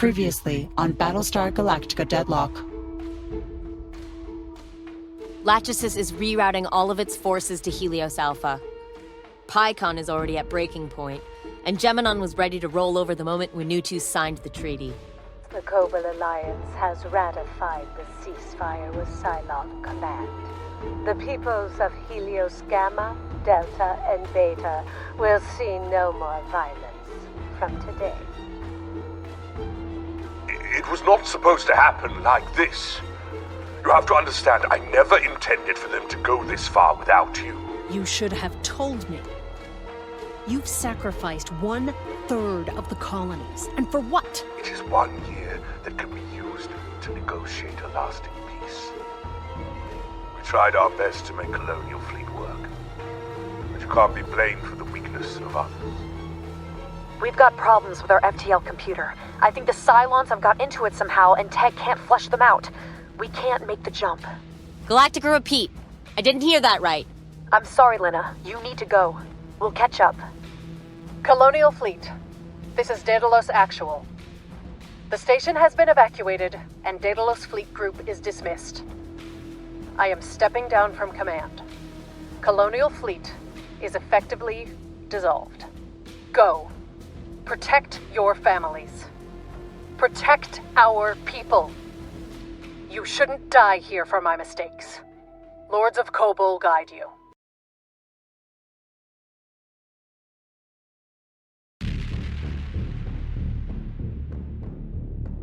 Previously on Battlestar Galactica Deadlock. Lachesis is rerouting all of its forces to Helios Alpha. PyCon is already at breaking point, and Geminon was ready to roll over the moment Winutu signed the treaty. The Cobalt Alliance has ratified the ceasefire with Sinon Command. The peoples of Helios Gamma, Delta, and Beta will see no more violence from today. It was not supposed to happen like this. You have to understand, I never intended for them to go this far without you. You should have told me. You've sacrificed 1/3 of the colonies. And for what? It is 1 year that can be used to negotiate a lasting peace. We tried our best to make Colonial Fleet work, but you can't be blamed for the weakness of others. We've got problems with our FTL computer. I think the Cylons have got into it somehow, and Tech can't flush them out. We can't make the jump. Galactica, repeat. I didn't hear that right. I'm sorry, Lena. You need to go. We'll catch up. Colonial Fleet. This is Daedalus Actual. The station has been evacuated, and Daedalus Fleet Group is dismissed. I am stepping down from command. Colonial Fleet is effectively dissolved. Go. Protect your families. Protect our people. You shouldn't die here for my mistakes. Lords of Kobol guide you.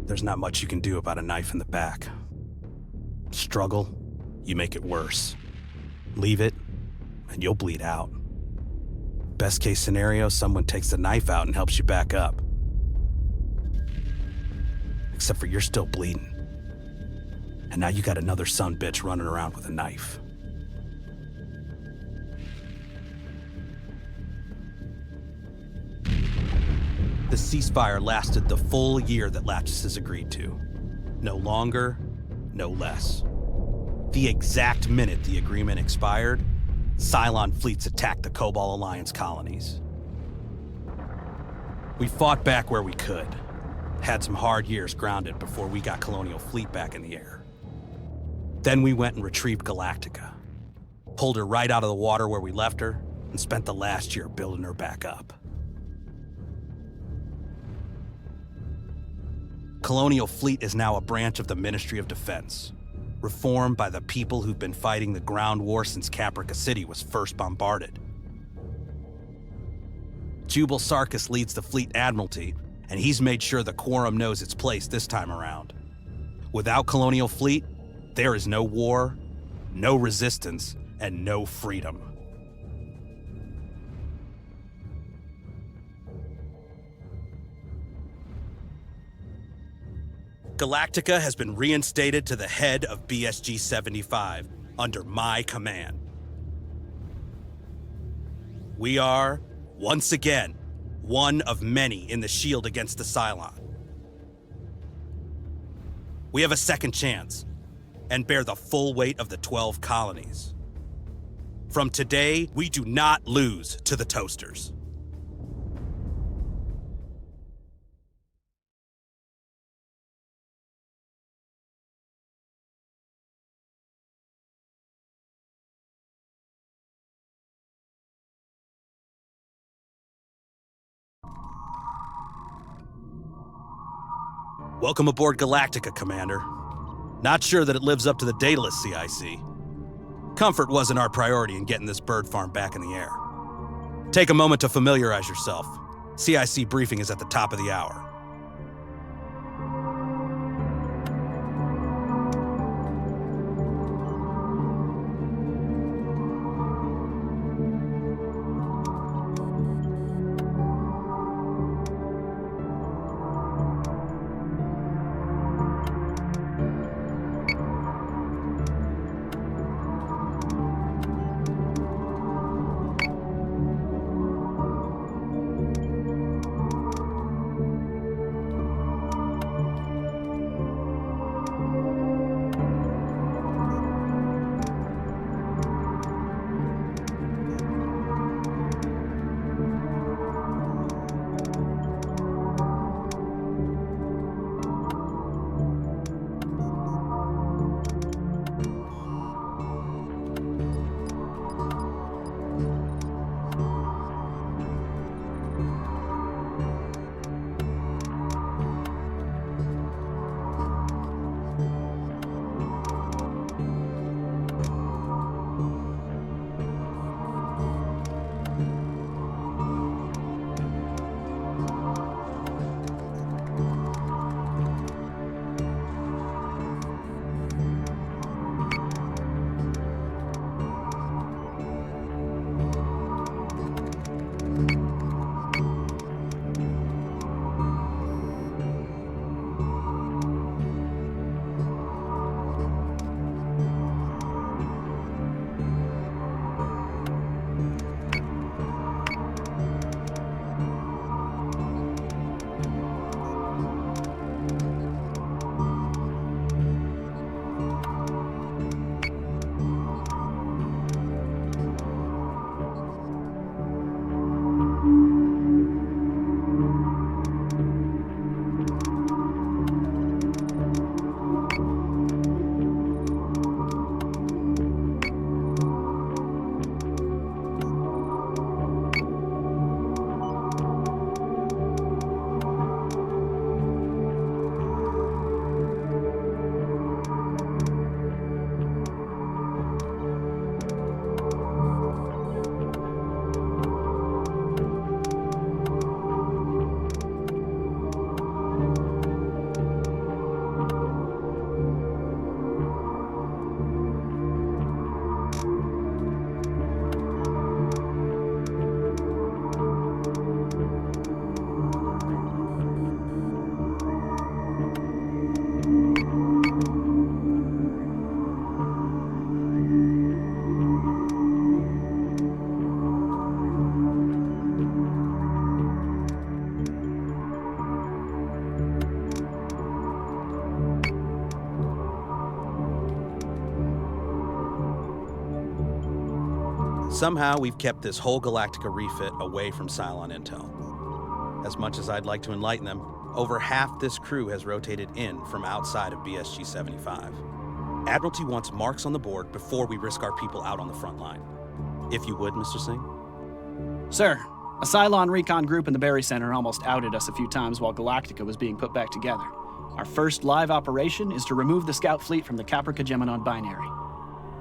There's not much you can do about a knife in the back. Struggle, you make it worse. Leave it, and you'll bleed out. Best case scenario, someone takes the knife out and helps you back up. Except for you're still bleeding. And now you got another son-bitch running around with a knife. The ceasefire lasted the full year that Lachesis agreed to. No longer, no less. The exact minute the agreement expired, Cylon fleets attacked the Cobalt Alliance colonies. We fought back where we could. Had some hard years grounded before we got Colonial Fleet back in the air. Then we went and retrieved Galactica. Pulled her right out of the water where we left her, and spent the last year building her back up. Colonial Fleet is now a branch of the Ministry of Defense, reformed by the people who've been fighting the ground war since Caprica City was first bombarded. Admiral Sarkis leads the Fleet Admiralty, and he's made sure the Quorum knows its place this time around. Without Colonial Fleet, there is no war, no resistance, and no freedom. Galactica has been reinstated to the head of BSG-75 under my command. We are, once again, one of many in the shield against the Cylon. We have a second chance and bear the full weight of the 12 colonies. From today, we do not lose to the Toasters. Welcome aboard Galactica, Commander. Not sure that it lives up to the Daedalus CIC. Comfort wasn't our priority in getting this bird farm back in the air. Take a moment to familiarize yourself. CIC briefing is at the top of the hour. Somehow, we've kept this whole Galactica refit away from Cylon intel. As much as I'd like to enlighten them, over half this crew has rotated in from outside of BSG-75. Admiralty wants marks on the board before we risk our people out on the front line. If you would, Mr. Singh. Sir, a Cylon recon group in the Berry Center almost outed us a few times while Galactica was being put back together. Our first live operation is to remove the scout fleet from the Caprica Geminon binary.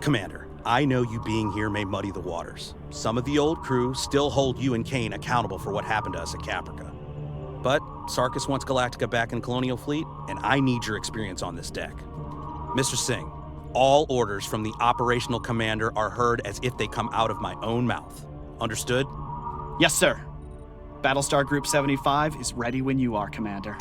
Commander, I know you being here may muddy the waters. Some of the old crew still hold you and Kane accountable for what happened to us at Caprica. But Sarkis wants Galactica back in Colonial Fleet, and I need your experience on this deck. Mr. Singh, all orders from the operational commander are heard as if they come out of my own mouth. Understood? Yes, sir. Battlestar Group 75 is ready when you are, Commander.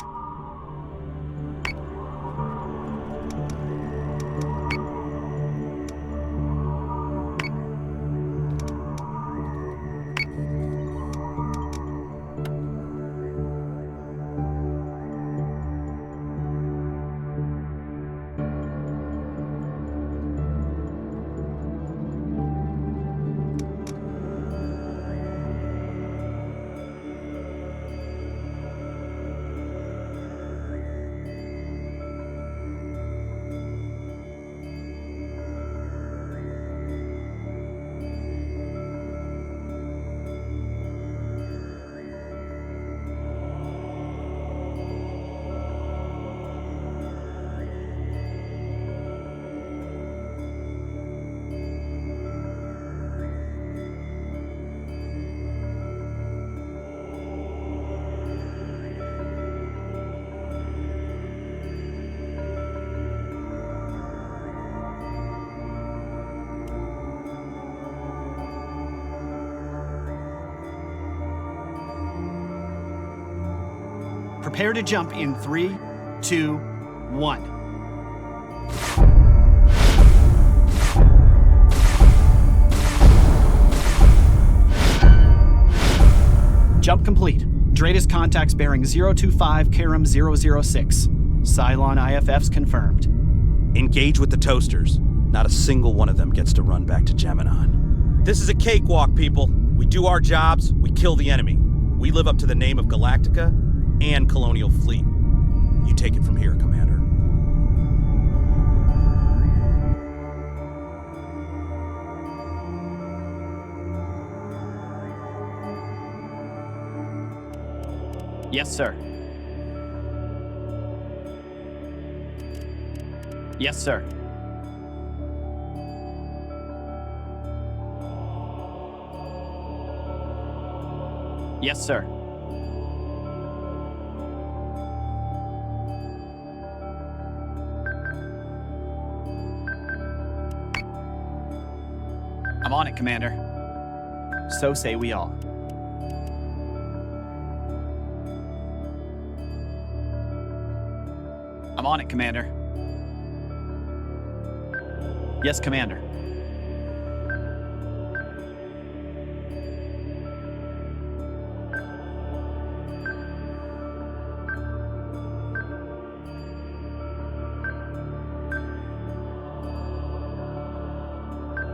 Prepare to jump in 3, 2, 1. Jump complete. Dratus contacts bearing 025 Karam 006. Cylon IFFs confirmed. Engage with the toasters. Not a single one of them gets to run back to Geminon. This is a cakewalk, people. We do our jobs, we kill the enemy. We live up to the name of Galactica and Colonial Fleet. You take it from here, Commander. Yes, sir. Yes, sir. Yes, sir. I'm on it, Commander. So say we all. I'm on it, Commander. Yes, Commander.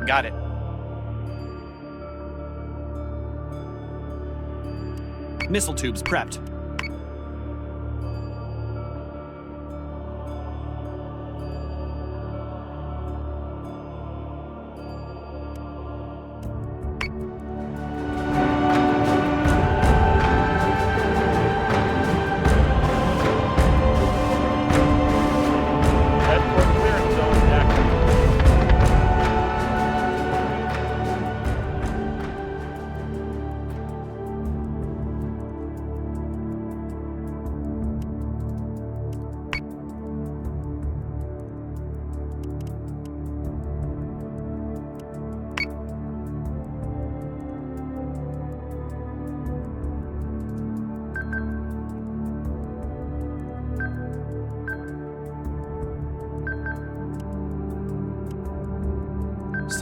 Got it. Missile tubes prepped.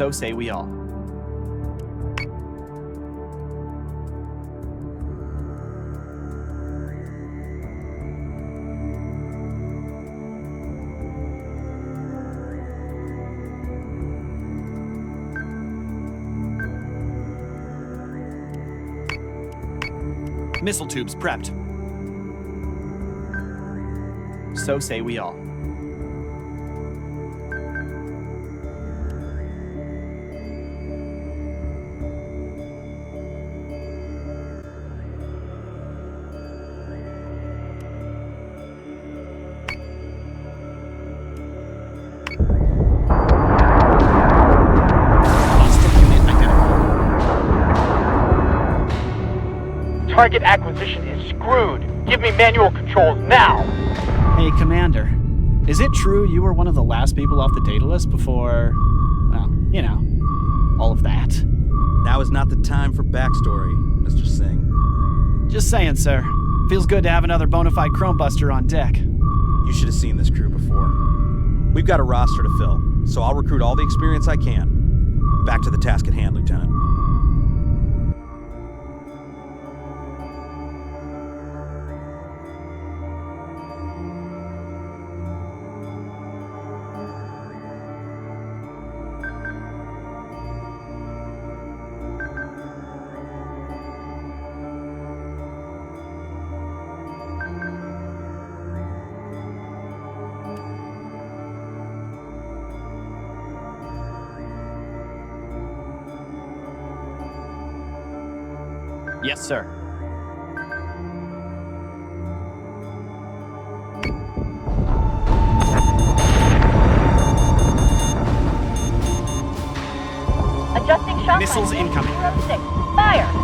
So say we all. Missile tubes prepped. So say we all. Target acquisition is screwed. Give me manual controls now! Hey, Commander. Is it true you were one of the last people off the data list before, well, you know, all of that? Now is not the time for backstory, Mr. Singh. Just saying, sir. Feels good to have another bona fide chrome buster on deck. You should have seen this crew before. We've got a roster to fill, so I'll recruit all the experience I can. Back to the task at hand, Lieutenant. Yes, sir. Adjusting shot. Missiles incoming. 06. Fire!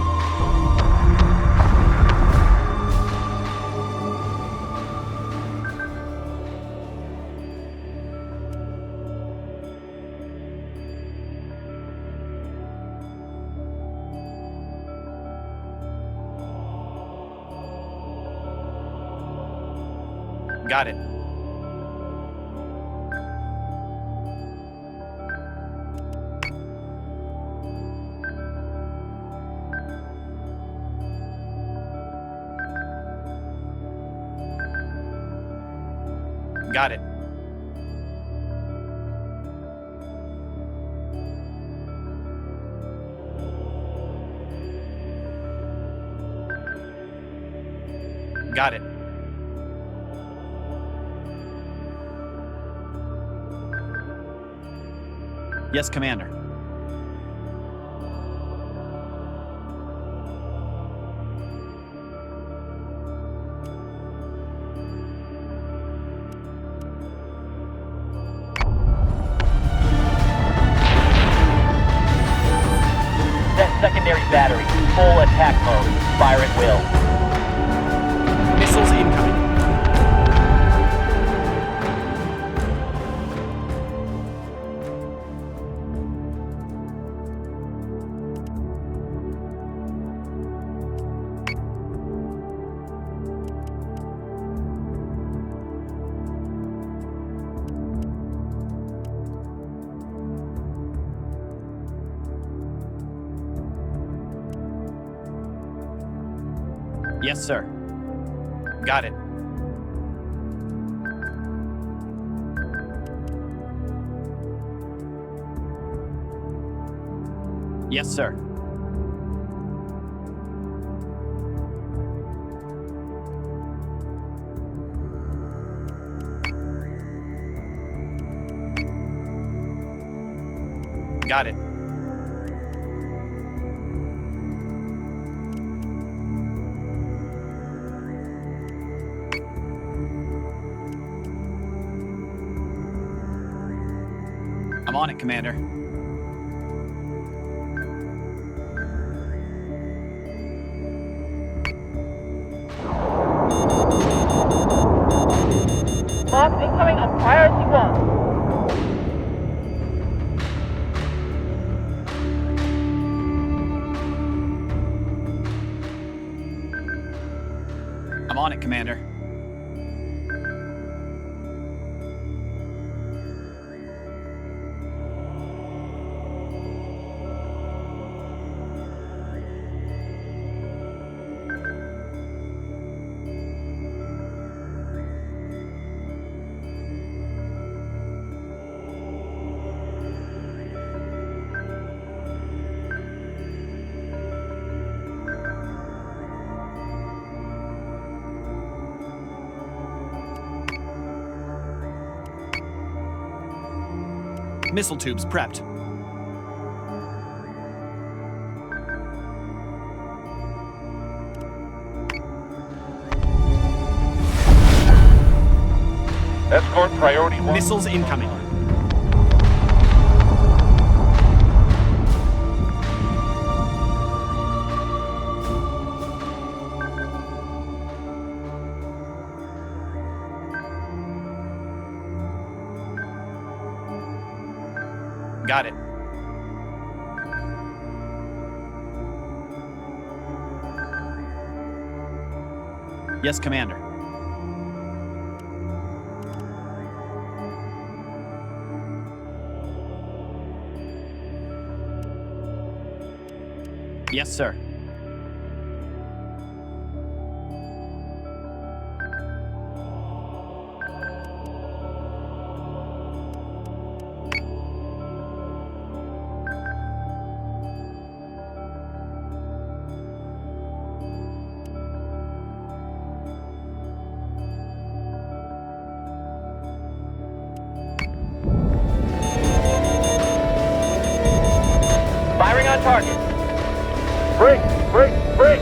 Got it. Got it. Got it. Yes, Commander. Set secondary battery. Full attack mode. Fire at will. Missiles incoming. Yes, sir. Got it. Yes, sir. Got it. I'm on it, Commander. Mark incoming on priority 1. I'm on it, Commander. Missile tubes prepped. Escort priority 1. Missiles incoming. Got it. Yes, Commander. Yes, sir. Firing on target. Break! Break! Break!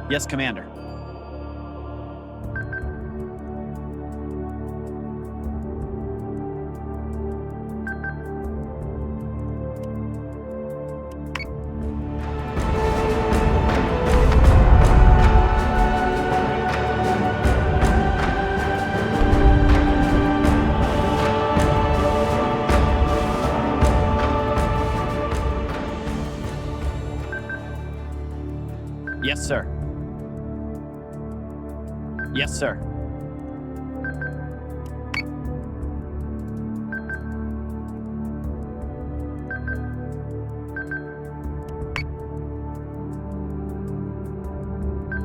Yes, Commander. Yes, sir. Yes, sir.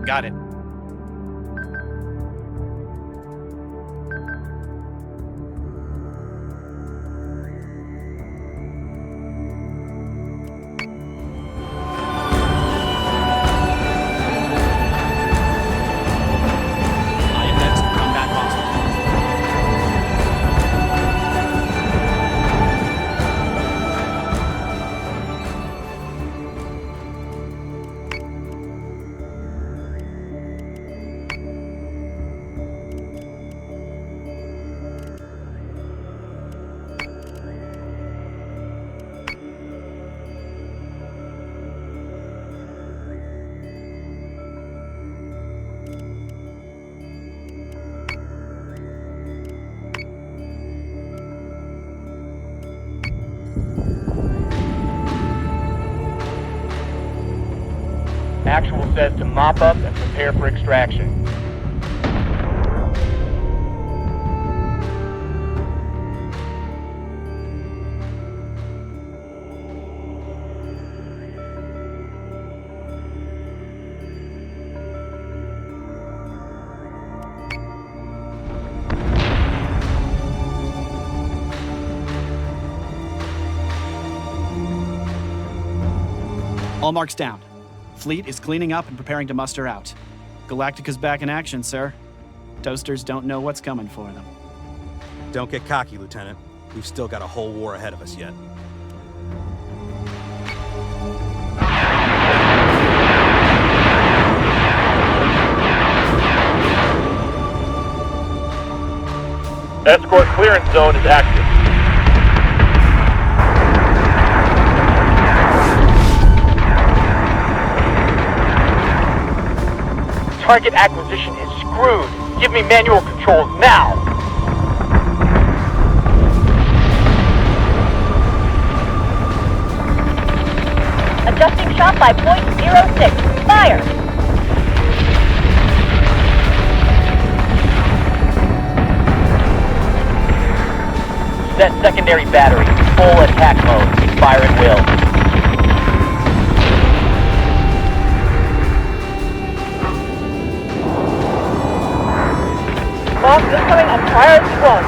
Got it. Actual says to mop up and prepare for extraction. All marks down. Fleet is cleaning up and preparing to muster out. Galactica's back in action, sir. Toasters don't know what's coming for them. Don't get cocky, Lieutenant. We've still got a whole war ahead of us yet. Escort clearance zone is active. Target acquisition is screwed. Give me manual controls now! Adjusting shot by .06. Fire! Set secondary battery. Full attack mode. Fire at will. Boss incoming on fire front.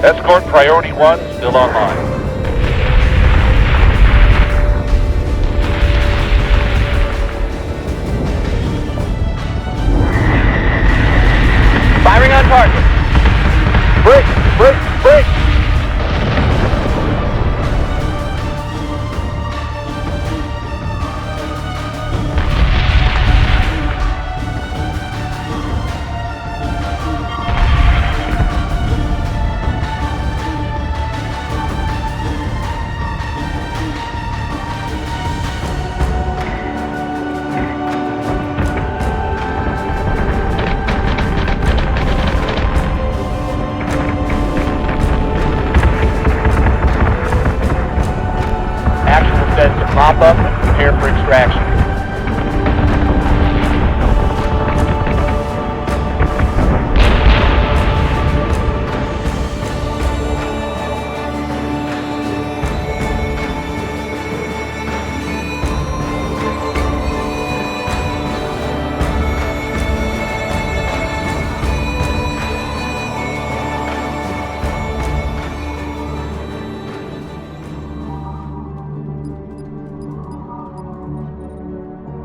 Escort Priority 1 still online. Firing on target. Break! Break! Break! Mop up and prepare for extraction.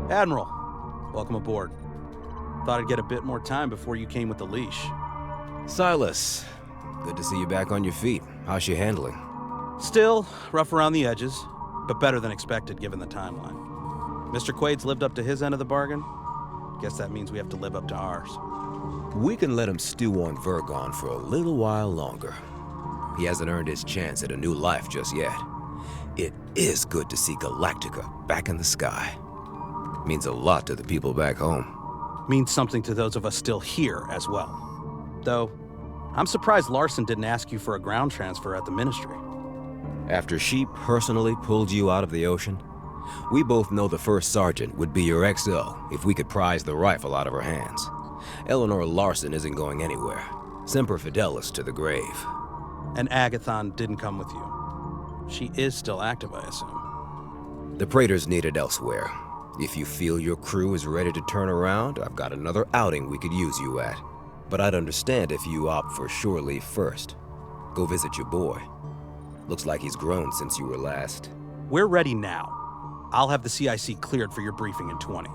Admiral, welcome aboard. Thought I'd get a bit more time before you came with the leash. Silas, good to see you back on your feet. How's she handling? Still rough around the edges, but better than expected given the timeline. Mr. Quade's lived up to his end of the bargain. Guess that means we have to live up to ours. We can let him stew on Vergon for a little while longer. He hasn't earned his chance at a new life just yet. It is good to see Galactica back in the sky. Means a lot to the people back home. Means something to those of us still here as well. Though, I'm surprised Larson didn't ask you for a ground transfer at the Ministry. After she personally pulled you out of the ocean, we both know the first sergeant would be your XO if we could prise the rifle out of her hands. Eleanor Larson isn't going anywhere. Semper Fidelis to the grave. And Agathon didn't come with you. She is still active, I assume. The Praetor's needed elsewhere. If you feel your crew is ready to turn around, I've got another outing we could use you at. But I'd understand if you opt for shore leave first. Go visit your boy. Looks like he's grown since you were last. We're ready now. I'll have the CIC cleared for your briefing in 20.